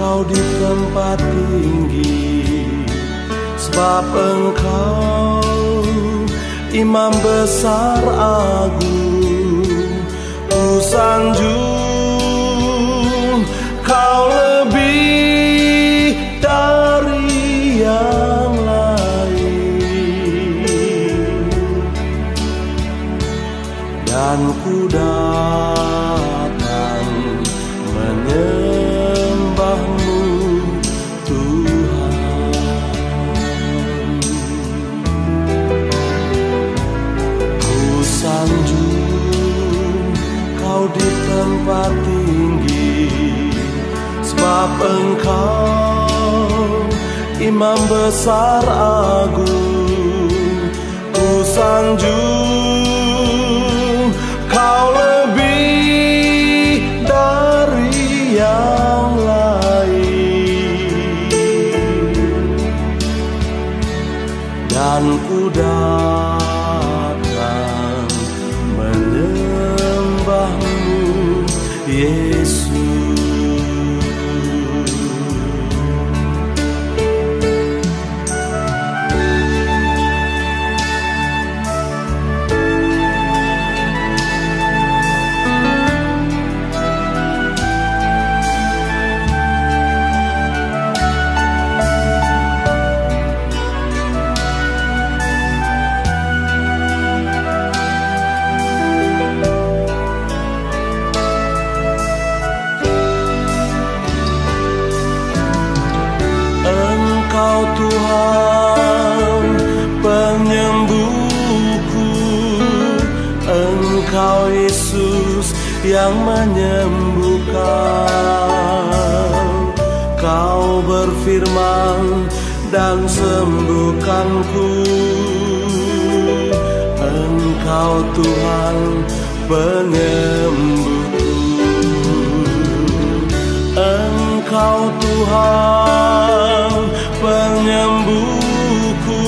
Engkau di tempat tinggi, sebab Engkau Imam besar agung. Ku sanjung Kau lebih dari yang lain, dan ku datang menyembahmu Tuhan. Ku sanjung Kau di tempat tinggi, sebab Engkau Imam besar agung. Ku sanjung Kau lebih dari yang lain, dan ku datang menyembahmu Yesus. Engkau Tuhan penyembuhku, Engkau Yesus yang menyembuhkan. Kau berfirman dan sembuhkanku. Engkau Tuhan penyembuhku, Engkau Tuhan penyembuhku,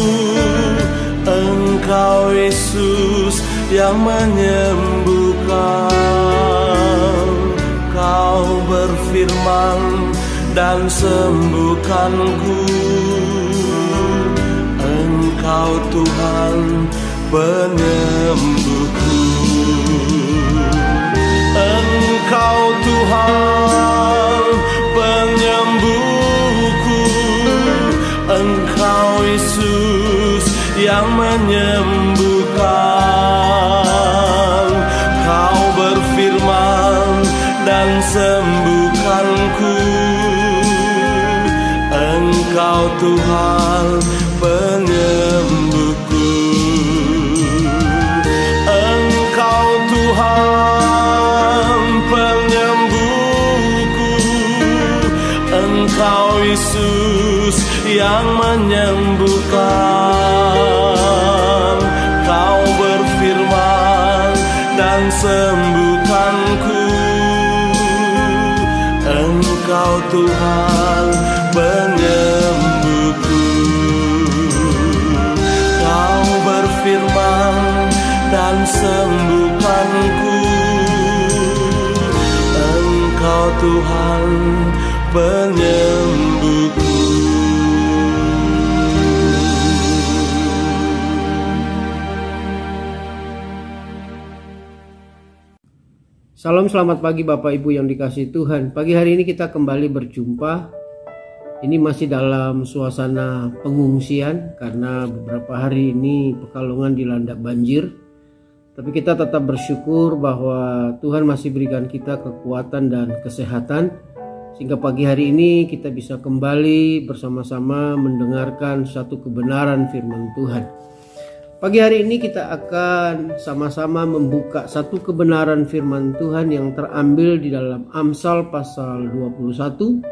Engkau Yesus yang menyembuhkan. Kau berfirman dan sembuhkanku. Engkau Tuhan penyembuhku, Engkau Tuhan penyembuhku, Engkau Yesus yang menyembuhkan. Kau berfirman dan sembuhkanku. Engkau Tuhan penyembuhku, Engkau Tuhan penyembuhku, Engkau Yesus yang menyembuhkan. Kau berfirman dan sembuhkanku. Engkau Tuhan penyembuhku. Kau berfirman dan sembuhkanku. Engkau Tuhan penyembuhku. Salam, selamat pagi Bapak Ibu yang dikasihi Tuhan. Pagi hari ini kita kembali berjumpa. Ini masih dalam suasana pengungsian karena beberapa hari ini Pekalongan dilanda banjir. Tapi kita tetap bersyukur bahwa Tuhan masih berikan kita kekuatan dan kesehatan, sehingga pagi hari ini kita bisa kembali bersama-sama mendengarkan satu kebenaran firman Tuhan. Pagi hari ini kita akan sama-sama membuka satu kebenaran firman Tuhan yang terambil di dalam Amsal pasal 21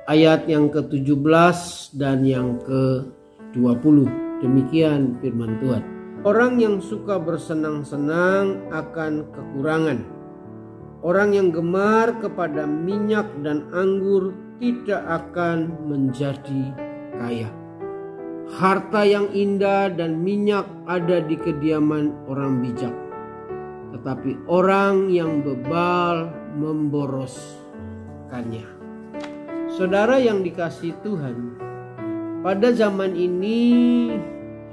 ayat yang ke-17 dan yang ke-20. Demikian firman Tuhan. Orang yang suka bersenang-senang akan kekurangan. Orang yang gemar kepada minyak dan anggur tidak akan menjadi kaya. Harta yang indah dan minyak ada di kediaman orang bijak, tetapi orang yang bebal memboroskannya. Saudara yang dikasihi Tuhan, pada zaman ini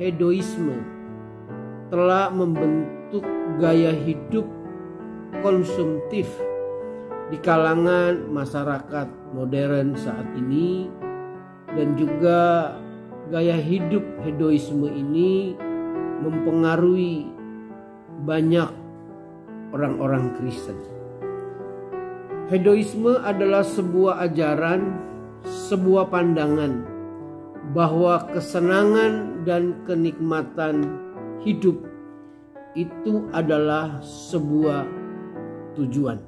hedoisme telah membentuk gaya hidup konsumtif di kalangan masyarakat modern saat ini, dan juga gaya hidup hedoisme ini mempengaruhi banyak orang-orang Kristen. Hedoisme adalah sebuah ajaran, sebuah pandangan bahwa kesenangan dan kenikmatan hidup itu adalah sebuah tujuan.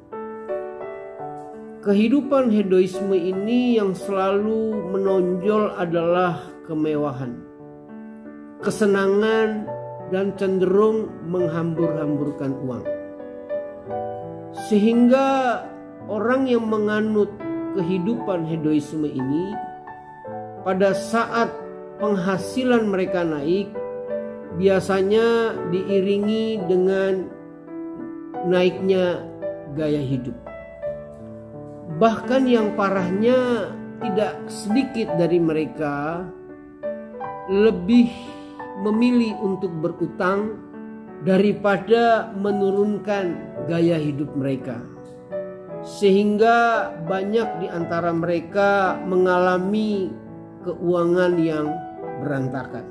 Kehidupan hedoisme ini yang selalu menonjol adalah kemewahan, kesenangan, dan cenderung menghambur-hamburkan uang. Sehingga orang yang menganut kehidupan hedoisme ini, pada saat penghasilan mereka naik, biasanya diiringi dengan naiknya gaya hidup. Bahkan yang parahnya, tidak sedikit dari mereka lebih memilih untuk berutang daripada menurunkan gaya hidup mereka. Sehingga banyak di antara mereka mengalami keuangan yang berantakan.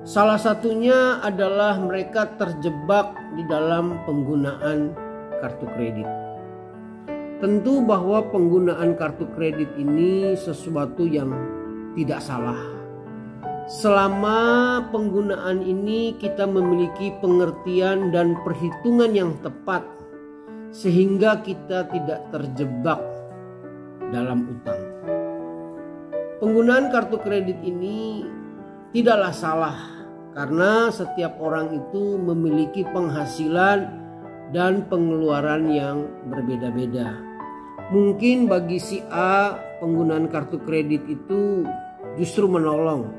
Salah satunya adalah mereka terjebak di dalam penggunaan kartu kredit. Tentu bahwa penggunaan kartu kredit ini sesuatu yang tidak salah, selama penggunaan ini kita memiliki pengertian dan perhitungan yang tepat, sehingga kita tidak terjebak dalam utang. Penggunaan kartu kredit ini tidaklah salah, karena setiap orang itu memiliki penghasilan dan pengeluaran yang berbeda-beda. Mungkin bagi si A, penggunaan kartu kredit itu justru menolong,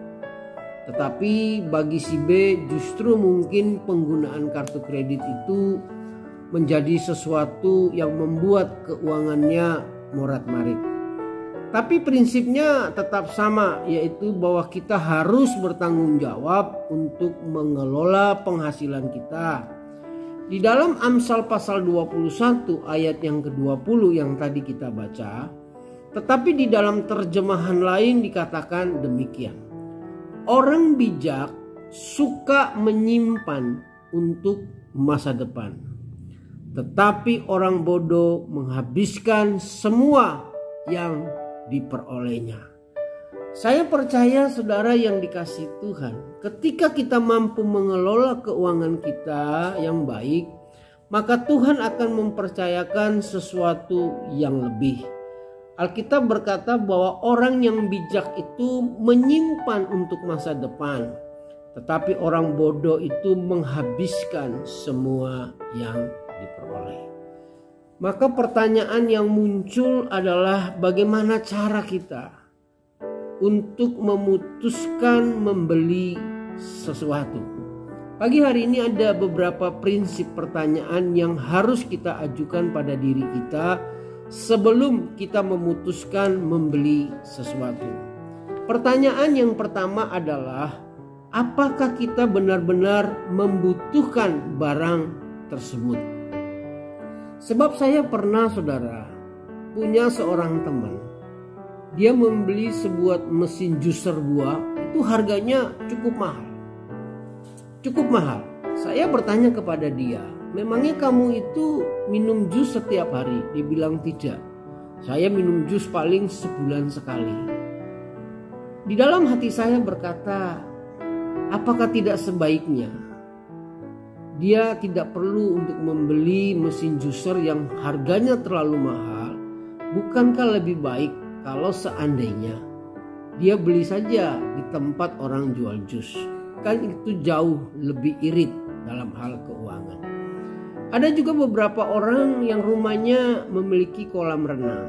tetapi bagi si B justru mungkin penggunaan kartu kredit itu menjadi sesuatu yang membuat keuangannya morat-marit. Tapi prinsipnya tetap sama, yaitu bahwa kita harus bertanggung jawab untuk mengelola penghasilan kita. Di dalam Amsal pasal 21 ayat yang ke-20 yang tadi kita baca, tetapi di dalam terjemahan lain dikatakan demikian. Orang bijak suka menyimpan untuk masa depan, tetapi orang bodoh menghabiskan semua yang diperolehnya. Saya percaya saudara yang dikasihi Tuhan, ketika kita mampu mengelola keuangan kita yang baik, maka Tuhan akan mempercayakan sesuatu yang lebih. Alkitab berkata bahwa orang yang bijak itu menyimpan untuk masa depan, tetapi orang bodoh itu menghabiskan semua yang diperoleh. Maka pertanyaan yang muncul adalah bagaimana cara kita untuk memutuskan membeli sesuatu. Pagi hari ini ada beberapa prinsip pertanyaan yang harus kita ajukan pada diri kita sebelum kita memutuskan membeli sesuatu. Pertanyaan yang pertama adalah, apakah kita benar-benar membutuhkan barang tersebut? Sebab saya pernah, saudara, punya seorang teman. Dia membeli sebuah mesin juicer buah, itu harganya cukup mahal. Cukup mahal. Saya bertanya kepada dia, memangnya kamu itu minum jus setiap hari? Dia bilang tidak. Saya minum jus paling sebulan sekali. Di dalam hati saya berkata, apakah tidak sebaiknya dia tidak perlu untuk membeli mesin juicer yang harganya terlalu mahal? Bukankah lebih baik kalau seandainya dia beli saja di tempat orang jual jus? Kan itu jauh lebih irit dalam hal keuangan. Ada juga beberapa orang yang rumahnya memiliki kolam renang.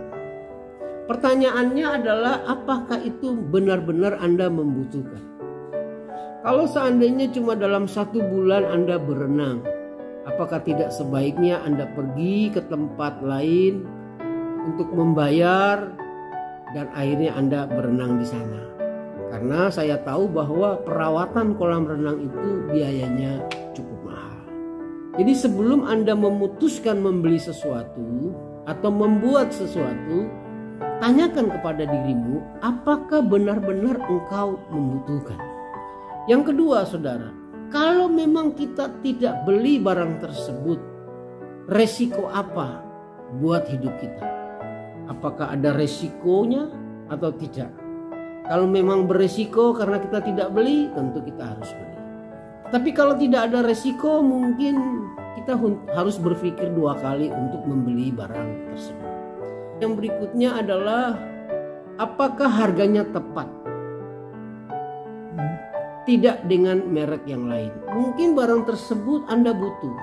Pertanyaannya adalah, apakah itu benar-benar Anda membutuhkan? Kalau seandainya cuma dalam 1 bulan Anda berenang, apakah tidak sebaiknya Anda pergi ke tempat lain untuk membayar dan akhirnya Anda berenang di sana. Karena saya tahu bahwa perawatan kolam renang itu biayanya cukup mahal. Jadi sebelum Anda memutuskan membeli sesuatu atau membuat sesuatu, tanyakan kepada dirimu, apakah benar-benar engkau membutuhkan. Yang kedua, saudara, kalau memang kita tidak beli barang tersebut, resiko apa buat hidup kita? Apakah ada resikonya atau tidak? Kalau memang beresiko karena kita tidak beli, tentu kita harus beli. Tapi kalau tidak ada resiko, mungkin kita harus berpikir 2 kali untuk membeli barang tersebut. Yang berikutnya adalah apakah harganya tepat? Tidak dengan merek yang lain. Mungkin barang tersebut Anda butuh,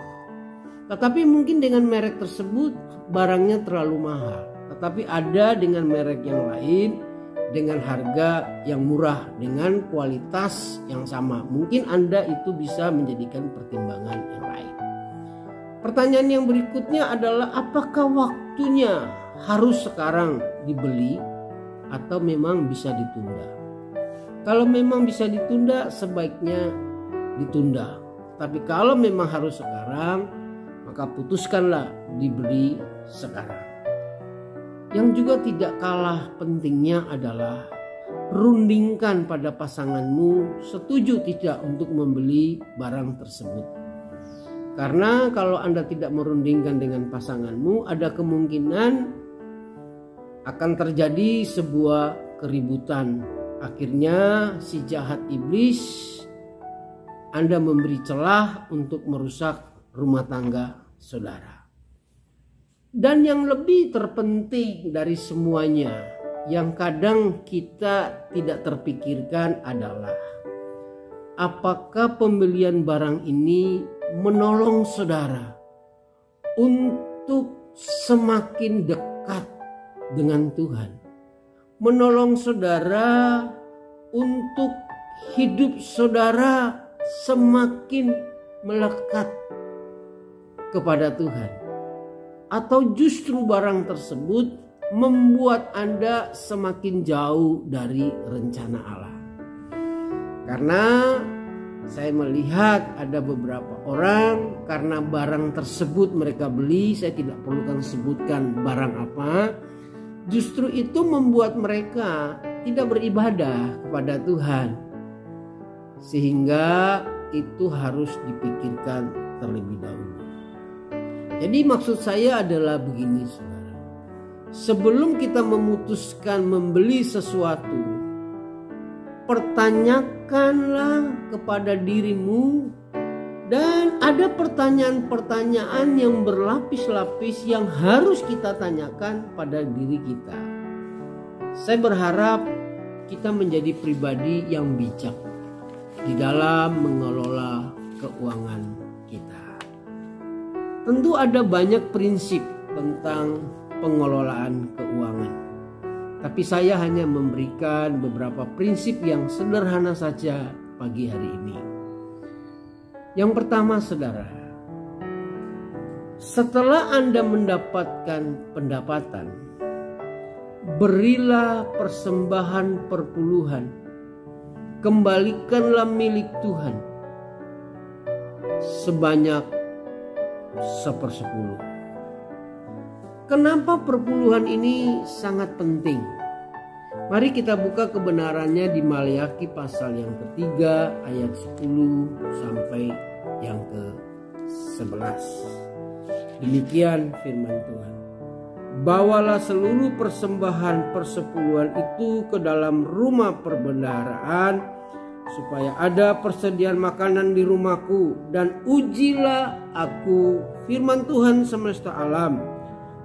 tetapi mungkin dengan merek tersebut barangnya terlalu mahal. Tetapi ada dengan merek yang lain dengan harga yang murah, dengan kualitas yang sama. Mungkin Anda itu bisa menjadikan pertimbangan yang lain. Pertanyaan yang berikutnya adalah apakah waktunya harus sekarang dibeli atau memang bisa ditunda? Kalau memang bisa ditunda, sebaiknya ditunda. Tapi kalau memang harus sekarang, maka putuskanlah dibeli sekarang. Yang juga tidak kalah pentingnya adalah rundingkan pada pasanganmu setuju tidak untuk membeli barang tersebut. Karena kalau Anda tidak merundingkan dengan pasanganmu, ada kemungkinan akan terjadi sebuah keributan. Akhirnya si jahat iblis Anda memberi celah untuk merusak rumah tangga saudara. Dan yang lebih terpenting dari semuanya, yang kadang kita tidak terpikirkan adalah apakah pembelian barang ini menolong saudara untuk semakin dekat dengan Tuhan, menolong saudara untuk hidup saudara semakin melekat kepada Tuhan, atau justru barang tersebut membuat Anda semakin jauh dari rencana Allah. Karena saya melihat ada beberapa orang karena barang tersebut mereka beli, saya tidak perlukan sebutkan barang apa, justru itu membuat mereka tidak beribadah kepada Tuhan. Sehingga itu harus dipikirkan terlebih dahulu. Jadi maksud saya adalah begini, saudara. Sebelum kita memutuskan membeli sesuatu, pertanyakanlah kepada dirimu, dan ada pertanyaan-pertanyaan yang berlapis-lapis yang harus kita tanyakan pada diri kita. Saya berharap kita menjadi pribadi yang bijak di dalam mengelola keuangan kita. Tentu ada banyak prinsip tentang pengelolaan keuangan. Tapi saya hanya memberikan beberapa prinsip yang sederhana saja pagi hari ini. Yang pertama, saudara, setelah Anda mendapatkan pendapatan, berilah persembahan perpuluhan, kembalikanlah milik Tuhan sebanyak 1/10. Kenapa perpuluhan ini sangat penting? Mari kita buka kebenarannya di Maliaki pasal yang ketiga ayat 10 sampai yang ke-11. Demikian firman Tuhan. Bawalah seluruh persembahan persepuluhan itu ke dalam rumah perbendaharaan, supaya ada persediaan makanan di rumahku, dan ujilah aku, firman Tuhan semesta alam,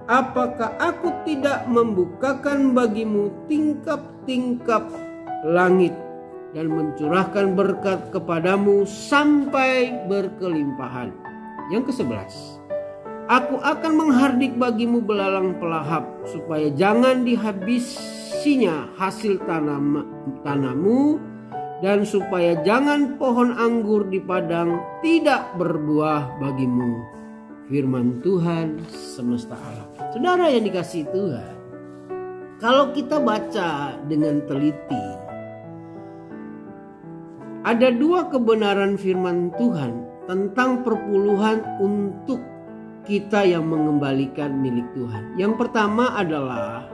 apakah aku tidak membukakan bagimu tingkap-tingkap langit dan mencurahkan berkat kepadamu sampai berkelimpahan. Yang ke-11, aku akan menghardik bagimu belalang pelahap, supaya jangan dihabisinya hasil tanammu, dan supaya jangan pohon anggur di padang tidak berbuah bagimu. Firman Tuhan semesta alam. Saudara yang dikasihi Tuhan, Kalau kita baca dengan teliti, ada dua kebenaran firman Tuhan tentang perpuluhan untuk kita yang mengembalikan milik Tuhan. Yang pertama adalah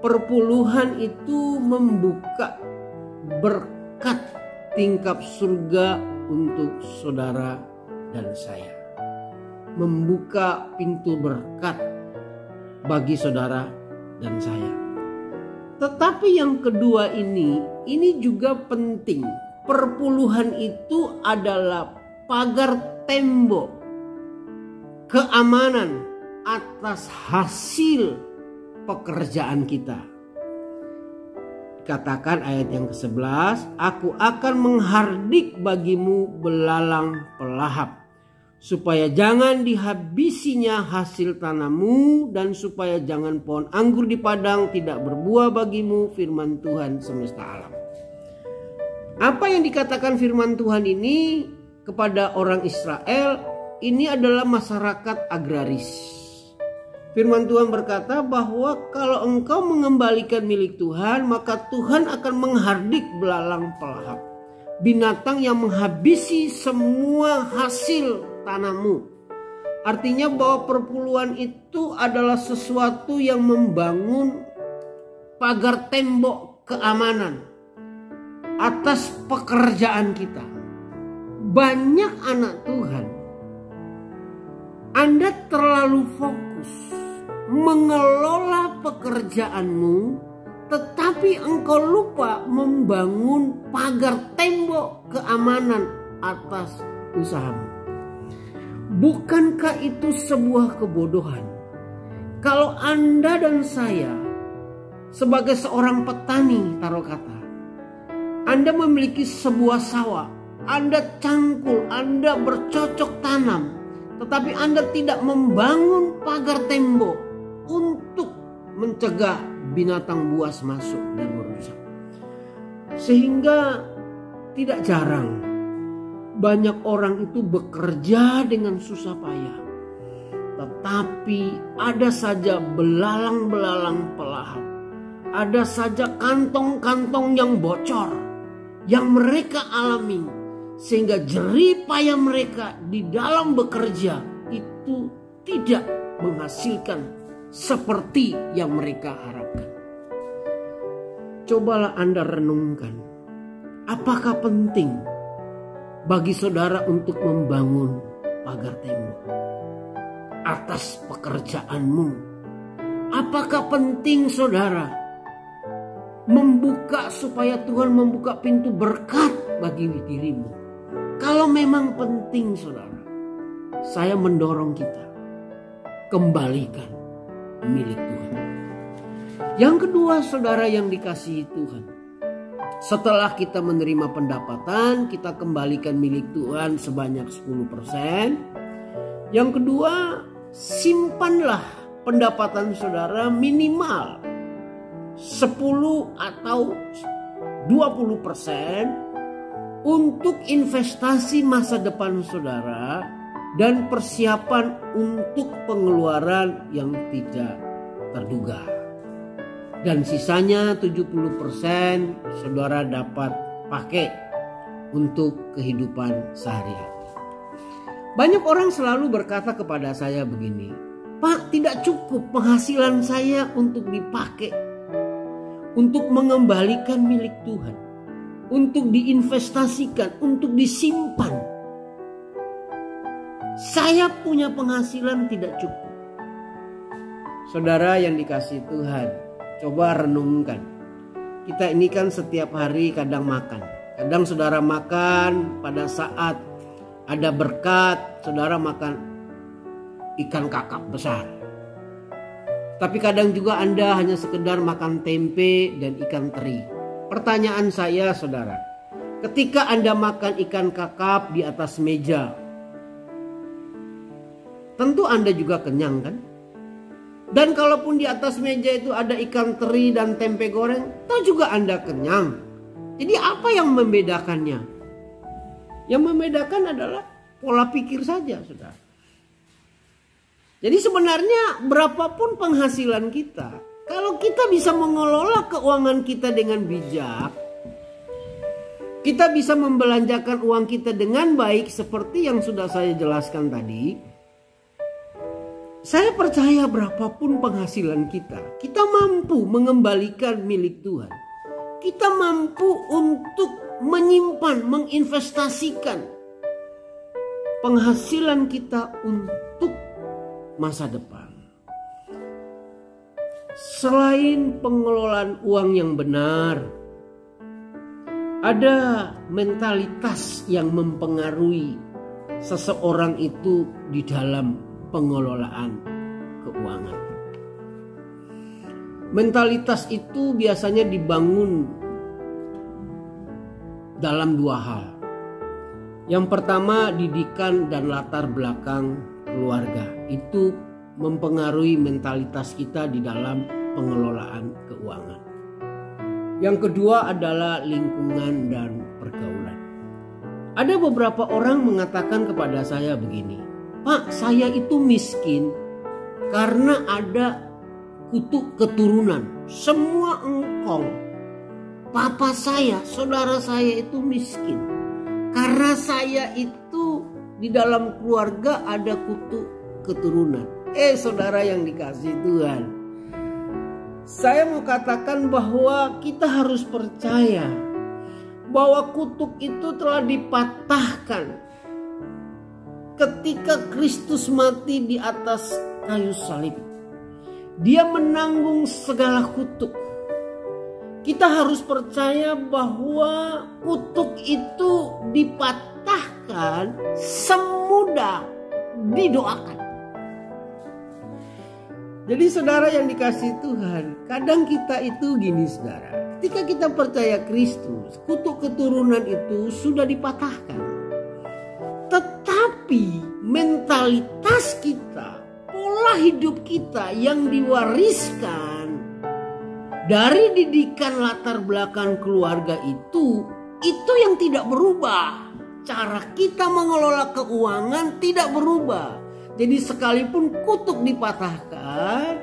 perpuluhan itu membuka berkat tingkap surga untuk saudara dan saya. Membuka pintu berkat bagi saudara dan saya. Tetapi yang kedua ini juga penting. Perpuluhan itu adalah pagar tembok keamanan atas hasil pekerjaan kita. Katakan ayat yang ke-11, aku akan menghardik bagimu belalang pelahap, supaya jangan dihabisinya hasil tanammu, dan supaya jangan pohon anggur di padang tidak berbuah bagimu, firman Tuhan semesta alam. Apa yang dikatakan firman Tuhan ini kepada orang Israel, ini adalah masyarakat agraris. Firman Tuhan berkata bahwa kalau engkau mengembalikan milik Tuhan, maka Tuhan akan menghardik belalang pelahap, binatang yang menghabisi semua hasil tanammu. Artinya bahwa perpuluhan itu adalah sesuatu yang membangun pagar tembok keamanan atas pekerjaan kita. Banyak anak Tuhan, Anda terlalu fokus mengelola pekerjaanmu, tetapi engkau lupa membangun pagar tembok keamanan atas usahamu. Bukankah itu sebuah kebodohan? Kalau Anda dan saya sebagai seorang petani, taruh kata, Anda memiliki sebuah sawah, Anda cangkul, Anda bercocok tanam, tetapi Anda tidak membangun pagar tembok untuk mencegah binatang buas masuk dan merusak. Sehingga tidak jarang banyak orang itu bekerja dengan susah payah, tetapi ada saja belalang-belalang pelahap, ada saja kantong-kantong yang bocor yang mereka alami, sehingga jerih payah mereka di dalam bekerja itu tidak menghasilkan seperti yang mereka harapkan. Cobalah Anda renungkan, apakah penting bagi saudara untuk membangun pagar tembok atas pekerjaanmu? Apakah penting saudara membuka supaya Tuhan membuka pintu berkat bagi dirimu? Kalau memang penting saudara, saya mendorong kita kembalikan milik Tuhan. Yang kedua saudara yang dikasihi Tuhan, setelah kita menerima pendapatan, kita kembalikan milik Tuhan sebanyak 10%. Yang kedua, simpanlah pendapatan saudara minimal 10 atau 20% untuk investasi masa depan saudara dan persiapan untuk pengeluaran yang tidak terduga. Dan sisanya 70% saudara dapat pakai untuk kehidupan sehari-hari. Banyak orang selalu berkata kepada saya begini, Pak, tidak cukup penghasilan saya untuk dipakai untuk mengembalikan milik Tuhan, untuk diinvestasikan, untuk disimpan. Saya punya penghasilan tidak cukup. Saudara yang dikasihi Tuhan, coba renungkan. Kita ini kan setiap hari kadang makan. Kadang saudara makan pada saat ada berkat, saudara makan ikan kakap besar. Tapi kadang juga Anda hanya sekedar makan tempe dan ikan teri. Pertanyaan saya saudara, ketika Anda makan ikan kakap di atas meja, tentu Anda juga kenyang kan? Dan kalaupun di atas meja itu ada ikan teri dan tempe goreng, itu juga Anda kenyang. Jadi apa yang membedakannya? Yang membedakan adalah pola pikir saja, saudara. Jadi sebenarnya berapapun penghasilan kita, Kalau kita bisa mengelola keuangan kita dengan bijak, kita bisa membelanjakan uang kita dengan baik seperti yang sudah saya jelaskan tadi. Saya percaya berapapun penghasilan kita mampu mengembalikan milik Tuhan. Kita mampu untuk menyimpan, menginvestasikan penghasilan kita untuk masa depan. Selain pengelolaan uang yang benar, ada mentalitas yang mempengaruhi seseorang itu di dalam pengelolaan keuangan. Mentalitas itu biasanya dibangun dalam dua hal. Yang pertama, didikan dan latar belakang keluarga. Itu mempengaruhi mentalitas kita di dalam pengelolaan keuangan. Yang kedua adalah lingkungan dan pergaulan. Ada beberapa orang mengatakan kepada saya begini, "Pak, saya itu miskin karena ada kutuk keturunan. Semua engkong, papa saya, saudara saya itu miskin. Karena saya itu di dalam keluarga ada kutuk keturunan." Saudara yang dikasihi Tuhan, saya mau katakan bahwa kita harus percaya bahwa kutuk itu telah dipatahkan ketika Kristus mati di atas kayu salib. Dia menanggung segala kutuk. Kita harus percaya bahwa kutuk itu dipatahkan semudah didoakan. Jadi saudara yang dikasihi Tuhan, kadang kita itu gini saudara. Ketika kita percaya Kristus, kutuk keturunan itu sudah dipatahkan. Tetapi mentalitas kita, pola hidup kita yang diwariskan dari didikan latar belakang keluarga itu yang tidak berubah. Cara kita mengelola keuangan tidak berubah. Jadi sekalipun kutuk dipatahkan,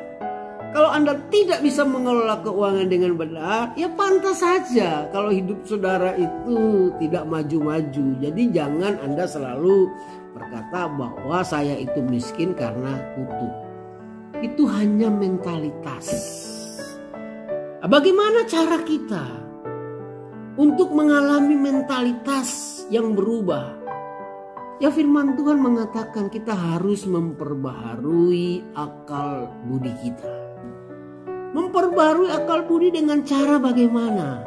kalau Anda tidak bisa mengelola keuangan dengan benar, ya pantas saja kalau hidup saudara itu tidak maju-maju. Jadi jangan Anda selalu berkata bahwa saya itu miskin karena kutuk. Itu hanya mentalitas. Bagaimana cara kita untuk mengalami mentalitas yang berubah? Ya, firman Tuhan mengatakan kita harus memperbaharui akal budi kita. Memperbaharui akal budi dengan cara bagaimana?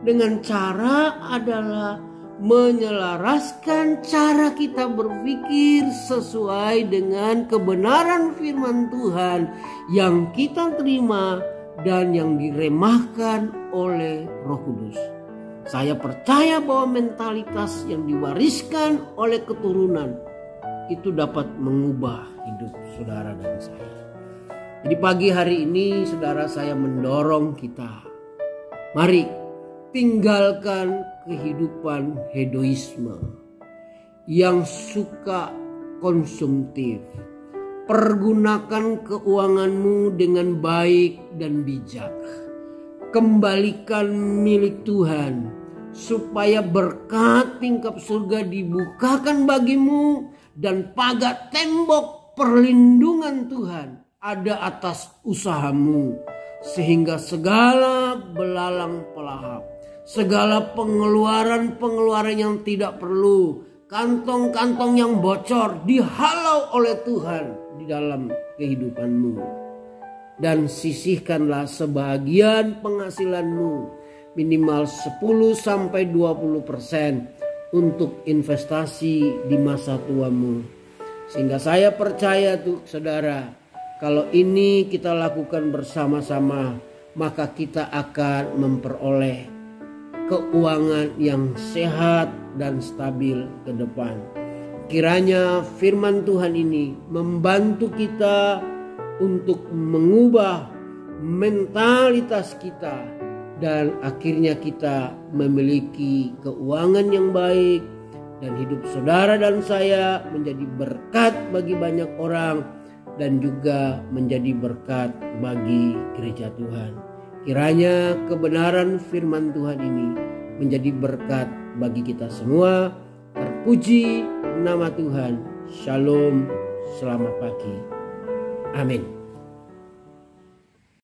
Dengan cara adalah menyelaraskan cara kita berpikir sesuai dengan kebenaran firman Tuhan yang kita terima dan yang diremahkan oleh Roh Kudus. Saya percaya bahwa mentalitas yang diwariskan oleh keturunan itu dapat mengubah hidup saudara dan saya. Jadi pagi hari ini saudara, saya mendorong kita, mari tinggalkan kehidupan hedoisme yang suka konsumtif. Pergunakan keuanganmu dengan baik dan bijak. Kembalikan milik Tuhan supaya berkat tingkap surga dibukakan bagimu dan pagar tembok perlindungan Tuhan ada atas usahamu, sehingga segala belalang pelahap, segala pengeluaran yang tidak perlu, kantong-kantong yang bocor dihalau oleh Tuhan di dalam kehidupanmu. Dan sisihkanlah sebagian penghasilanmu, minimal 10-20% untuk investasi di masa tuamu. Sehingga saya percaya tuh saudara, kalau ini kita lakukan bersama-sama, maka kita akan memperoleh keuangan yang sehat dan stabil ke depan. Kiranya firman Tuhan ini membantu kita untuk mengubah mentalitas kita dan akhirnya kita memiliki keuangan yang baik dan hidup saudara dan saya menjadi berkat bagi banyak orang dan juga menjadi berkat bagi gereja Tuhan. Kiranya kebenaran firman Tuhan ini menjadi berkat bagi kita semua. Terpuji nama Tuhan. Shalom, selamat pagi. Amin.